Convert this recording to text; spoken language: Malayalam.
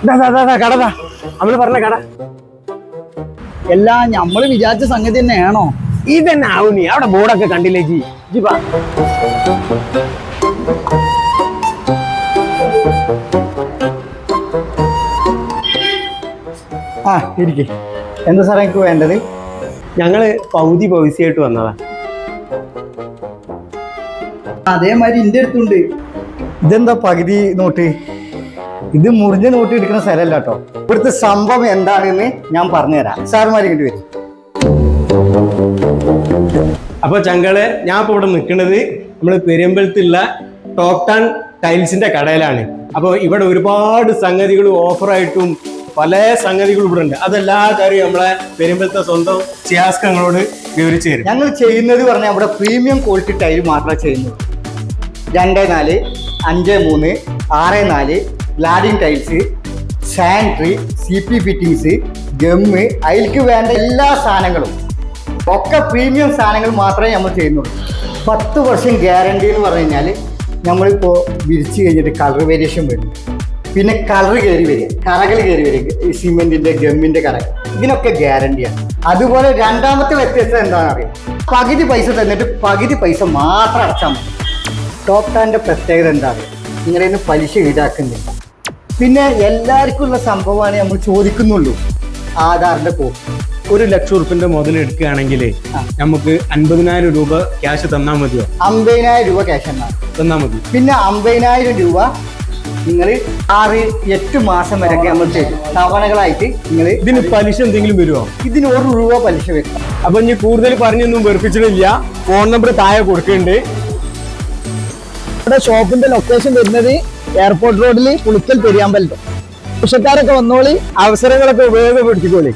കടതാ നമ്മള് പറഞ്ഞ കട എല്ലാം നമ്മള് വിചാരിച്ച സംഗതി തന്നെയാണോ? ഇതന്നെ ആവും. നീ അവിടെ ബോർഡൊക്കെ കണ്ടില്ലേ ജി ജിപ്പാ. ആ ഇരിക്കെ. എന്താ സാറേ എനിക്ക് വേണ്ടത്? ഞങ്ങള് പൗതി പൗസിയായിട്ട് വന്നതാ. അതേമാതിരി എന്റെ അടുത്തുണ്ട്. ഇതെന്താ പകുതി നോട്ട്? ഇത് മുറിഞ്ഞ നോട്ട് എടുക്കുന്ന സ്ഥലമല്ല കേട്ടോ. ഇവിടുത്തെ സംഭവം എന്താണെന്ന് ഞാൻ പറഞ്ഞുതരാം. സാറുമാർ ഇങ്ങോട്ട് വരും. അപ്പൊ ചങ്കളെ, ഞാൻ ഇപ്പൊ ഇവിടെ നിൽക്കുന്നത് നമ്മള് പെരുമ്പലത്തുള്ള ടോപ് ടൺ ടൈൽസിന്റെ കടയിലാണ്. അപ്പൊ ഇവിടെ ഒരുപാട് സംഗതികൾ ഓഫറായിട്ടും പല സംഗതികളും ഇവിടെ ഉണ്ട്. അതെല്ലാ കാര്യവും നമ്മളെ പെരുമ്പലത്തെ സ്വന്തം ചിയാസ്കങ്ങളോട് വിവരിച്ചു തരും. ഞങ്ങൾ ചെയ്യുന്നത് പറഞ്ഞാൽ ഇവിടെ പ്രീമിയം ക്വാളിറ്റി ടൈൽ മാത്രമേ ചെയ്യുന്നത്. 2-4, 5-3, 6-4 cladding tiles, sanitary, CP fittings, gum, അതിലേക്ക് വേണ്ട എല്ലാ സാധനങ്ങളും ഒക്കെ പ്രീമിയം സാധനങ്ങൾ മാത്രമേ നമ്മൾ ചെയ്യുന്നുള്ളൂ. 10 വർഷം ഗ്യാരണ്ടി എന്ന് പറഞ്ഞു കഴിഞ്ഞാൽ നമ്മളിപ്പോൾ വിരിച്ച് കഴിഞ്ഞിട്ട് കളർ വേരിയേഷൻ വരും. പിന്നെ കളർ കയറി വരിക, കറകൾ കയറി വരിക, ഈ സിമെന്റിന്റെ ഗമ്മിന്റെ കറകൾ, ഇതിനൊക്കെ ഗ്യാരണ്ടിയാണ്. അതുപോലെ രണ്ടാമത്തെ വ്യത്യസ്തത എന്താണെന്ന് അറിയാം, പകുതി പൈസ തന്നിട്ട് പകുതി പൈസ മാത്രം അടച്ചാൽ മതി. ടോപ് ടാൻ്റെ പ്രത്യേകത എന്താണ്? നിങ്ങളുടെ നിന്ന് പലിശ ഈടാക്കുന്നില്ല. പിന്നെ എല്ലാവർക്കും ഉള്ള സംഭവമാണ് നമ്മൾ ചോദിക്കുന്നുള്ളൂ, ആധാറിന്റെ കോപ്പി. 1 ലക്ഷം ഉറുപ്പിന്റെ മുതൽ എടുക്കുകയാണെങ്കിൽ നമുക്ക് 50,000 രൂപ ക്യാഷ് തന്നാൽ മതിയോ? 50,000 രൂപ ക്യാഷ് എന്നാണ് തന്നാൽ മതി. പിന്നെ 50,000 രൂപ നിങ്ങൾ 6-8 മാസം വരെയൊക്കെ നമ്മൾ തരും തവണകളായിട്ട്. നിങ്ങൾ ഇതിന് പലിശ എന്തെങ്കിലും വരുമോ? ഇതിന് 1 രൂപ പലിശ വരും. അപ്പൊ ഇനി കൂടുതൽ പറഞ്ഞൊന്നും വെറുപ്പിച്ചിട്ടില്ല. ഫോൺ നമ്പർ താഴെ കൊടുക്കുന്നുണ്ട്. ഇവിടെ ഷോപ്പിന്റെ ലൊക്കേഷൻ വരുന്നത് എയർപോർട്ട് റോഡിൽ പുളിക്കൽ പെരിയാമ്പലം. കൃഷിക്കാരൊക്കെ വന്നോളി, അവസരങ്ങളൊക്കെ ഉപയോഗപ്പെടുത്തിക്കോളി.